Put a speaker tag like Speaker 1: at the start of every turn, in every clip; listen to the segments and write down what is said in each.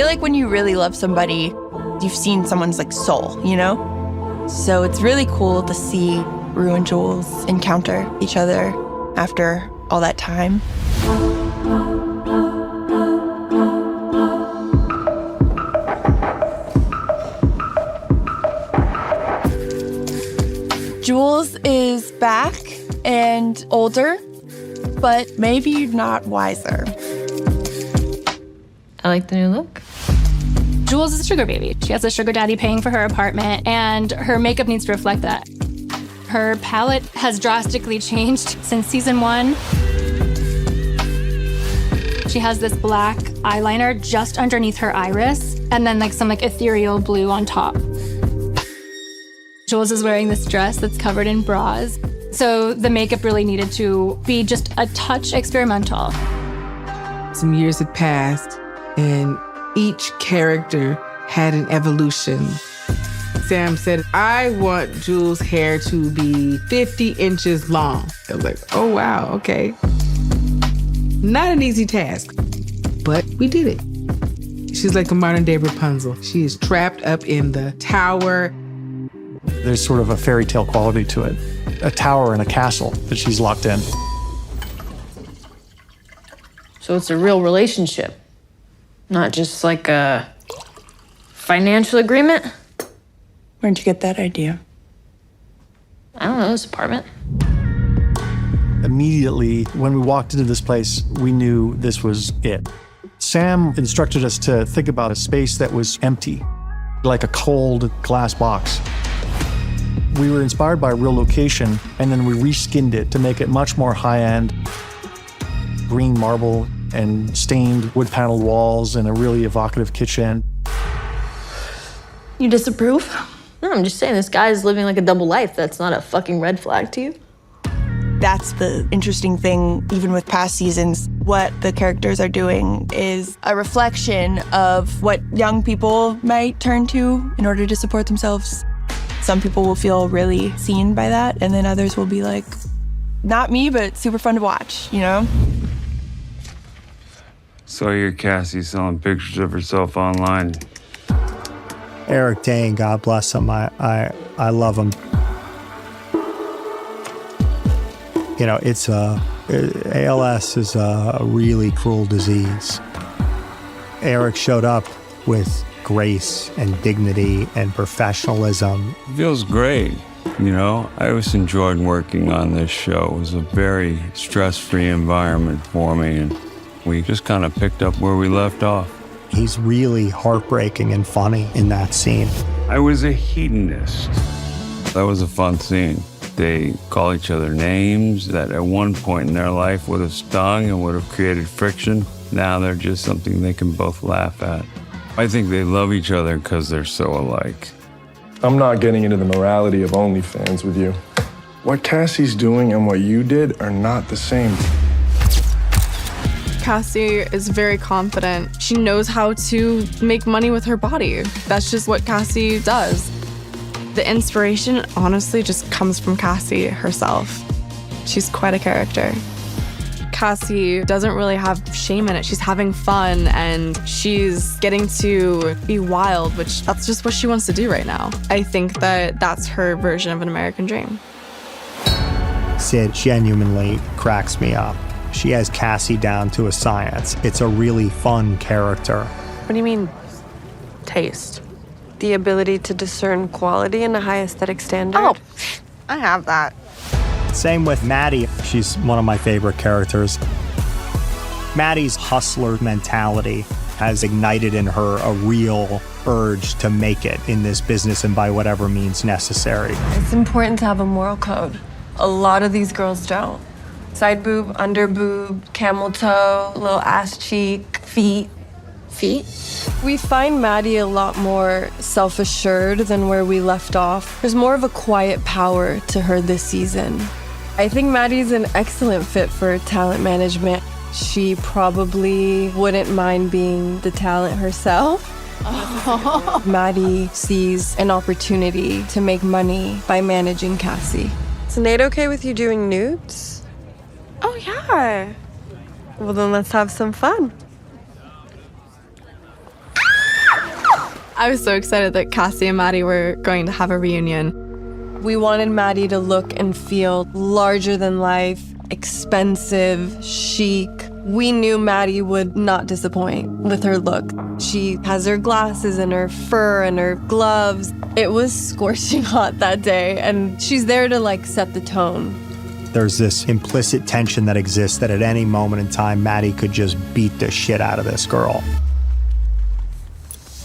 Speaker 1: feel like when you really love somebody, you've seen someone's like soul, you know? So it's really cool to see Rue and Jules encounter each other after all that time. Jules is back and older, but maybe not wiser.
Speaker 2: I like the new look.
Speaker 3: Jules is a sugar baby. She has a sugar daddy paying for her apartment, and her makeup needs to reflect that. Her palette has drastically changed since season 1. She has this black eyeliner just underneath her iris, and then like some like ethereal blue on top. Jules is wearing this dress that's covered in bras. So the makeup really needed to be just a touch experimental.
Speaker 4: Some years had passed, and each character had an evolution. Sam said, I want Jules' hair to be 50 inches long. I was like, oh, wow, okay. Not an easy task, but we did it. She's like a modern-day Rapunzel. She is trapped up in the tower.
Speaker 5: There's sort of a fairy tale quality to it. A tower and a castle that she's locked in.
Speaker 2: So it's a real relationship, not just like a financial agreement?
Speaker 1: Where'd you get that idea?
Speaker 2: I don't know, this apartment.
Speaker 5: Immediately, when we walked into this place, we knew this was it. Sam instructed us to think about a space that was empty, like a cold glass box. We were inspired by a real location, and then we reskinned it to make it much more high-end. Green marble and stained wood-paneled walls and a really evocative kitchen.
Speaker 1: You disapprove?
Speaker 2: No, I'm just saying this guy's living like a double life. That's not a fucking red flag to you.
Speaker 1: That's the interesting thing, even with past seasons. What the characters are doing is a reflection of what young people might turn to in order to support themselves. Some people will feel really seen by that, and then others will be like, not me, but super fun to watch, you know?
Speaker 6: Saw your Cassie selling pictures of herself online.
Speaker 7: Eric Dane, God bless him. I love him. You know, ALS is a really cruel disease. Eric showed up with grace and dignity and professionalism.
Speaker 6: It feels great, you know? I always enjoyed working on this show. It was a very stress-free environment for me, and we just kind of picked up where we left off.
Speaker 7: He's really heartbreaking and funny in that scene.
Speaker 6: I was a hedonist. That was a fun scene. They call each other names that at one point in their life would have stung and would have created friction. Now they're just something they can both laugh at. I think they love each other because they're so alike.
Speaker 8: I'm not getting into the morality of OnlyFans with you. What Cassie's doing and what you did are not the same.
Speaker 9: Cassie is very confident. She knows how to make money with her body. That's just what Cassie does. The inspiration, honestly, just comes from Cassie herself. She's quite a character. Cassie doesn't really have shame in it. She's having fun and she's getting to be wild, which that's just what she wants to do right now. I think that that's her version of an American dream.
Speaker 7: Sid genuinely cracks me up. She has Cassie down to a science. It's a really fun character.
Speaker 10: What do you mean, taste? The ability to discern quality in a high aesthetic standard?
Speaker 1: Oh, I have that.
Speaker 7: Same with Maddie. She's one of my favorite characters. Maddie's hustler mentality has ignited in her a real urge to make it in this business and by whatever means necessary.
Speaker 10: It's important to have a moral code. A lot of these girls don't. Side boob, under boob, camel toe, little ass cheek, feet. Feet? We find Maddie a lot more self-assured than where we left off. There's more of a quiet power to her this season. I think Maddie's an excellent fit for talent management. She probably wouldn't mind being the talent herself. Maddie sees an opportunity to make money by managing Cassie. Is Nate okay with you doing nudes? Oh, yeah. Well, then let's have some fun.
Speaker 9: I was so excited that Cassie and Maddie were going to have a reunion.
Speaker 10: We wanted Maddie to look and feel larger than life, expensive, chic. We knew Maddie would not disappoint with her look. She has her glasses and her fur and her gloves. It was scorching hot that day, and she's there to like set the tone.
Speaker 7: There's this implicit tension that exists that at any moment in time, Maddie could just beat the shit out of this girl.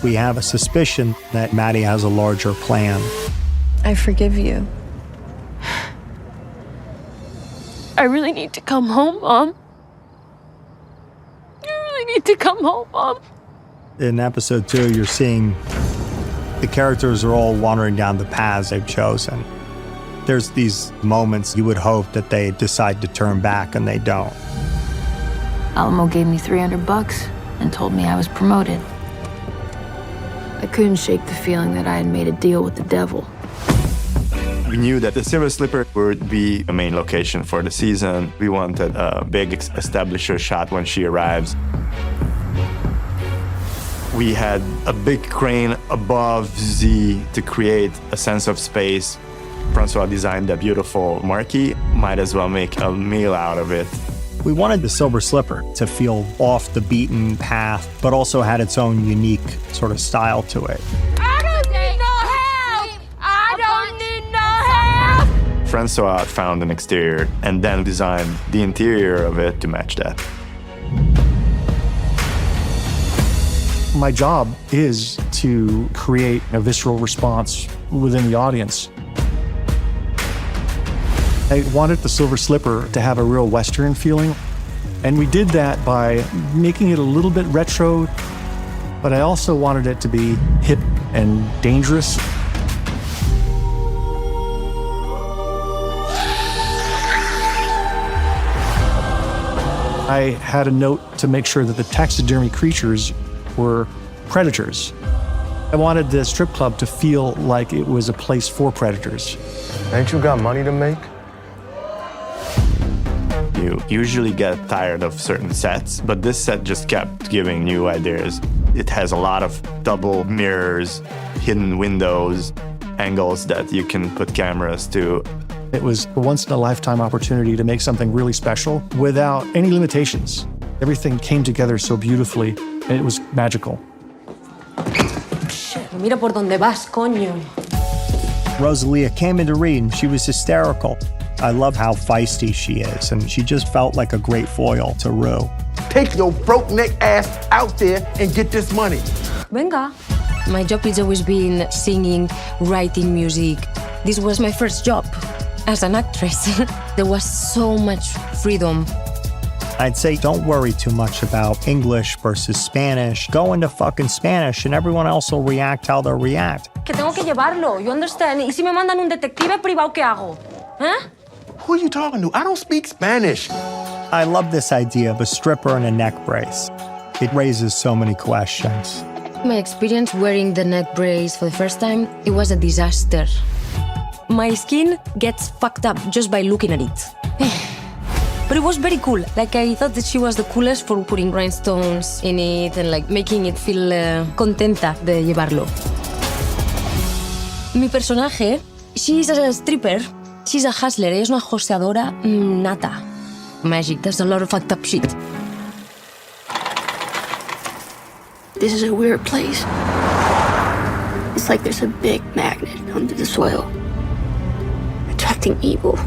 Speaker 7: We have a suspicion that Maddie has a larger plan.
Speaker 10: I forgive you.
Speaker 2: I really need to come home, Mom. I really need to come home, Mom.
Speaker 7: In episode 2, you're seeing the characters are all wandering down the paths they've chosen. There's these moments you would hope that they decide to turn back, and they don't.
Speaker 11: Alamo gave me $300 and told me I was promoted. I couldn't shake the feeling that I had made a deal with the devil.
Speaker 12: We knew that the Silver Slipper would be a main location for the season. We wanted a big establisher shot when she arrives. We had a big crane above Z to create a sense of space. Francois designed a beautiful marquee. Might as well make a meal out of it.
Speaker 7: We wanted the Silver Slipper to feel off the beaten path, but also had its own unique sort of style to it.
Speaker 2: I don't need no help! I don't need no help!
Speaker 12: Francois found an exterior and then designed the interior of it to match that.
Speaker 5: My job is to create a visceral response within the audience. I wanted the Silver Slipper to have a real Western feeling, and we did that by making it a little bit retro, but I also wanted it to be hip and dangerous. I had a note to make sure that the taxidermy creatures were predators. I wanted the strip club to feel like it was a place for predators.
Speaker 8: Ain't you got money to make?
Speaker 12: You usually get tired of certain sets, but this set just kept giving new ideas. It has a lot of double mirrors, hidden windows, angles that you can put cameras to.
Speaker 5: It was a once-in-a-lifetime opportunity to make something really special without any limitations. Everything came together so beautifully, and it was magical.
Speaker 11: Mira por donde vas, coño.
Speaker 7: Rosalia came into read, and she was hysterical. I love how feisty she is, and she just felt like a great foil to Rue.
Speaker 13: Take your broke neck ass out there and get this money.
Speaker 11: Venga. My job has always been singing, writing music. This was my first job as an actress. There was so much freedom.
Speaker 7: I'd say don't worry too much about English versus Spanish. Go into fucking Spanish, and everyone else will react how they'll react.
Speaker 11: Que tengo que llevarlo, you understand? ¿Y si me mandan un detective privado, qué hago? ¿Eh?
Speaker 13: Who are you talking to? I don't speak Spanish.
Speaker 7: I love this idea of a stripper and a neck brace. It raises so many questions.
Speaker 11: My experience wearing the neck brace for the first time, it was a disaster. My skin gets fucked up just by looking at it. But it was very cool. Like, I thought that she was the coolest for putting rhinestones in it and like making it feel contenta de llevarlo. Mi personaje, she's a stripper. She's a hustler. Ella es una joseadora nata. Magic. There's a lot of fucked up shit.
Speaker 14: This is a weird place. It's like there's a big magnet under the soil, attracting evil.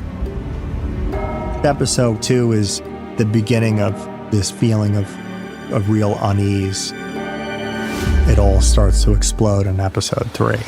Speaker 7: Episode 2 is the beginning of this feeling of real unease. It all starts to explode in episode 3.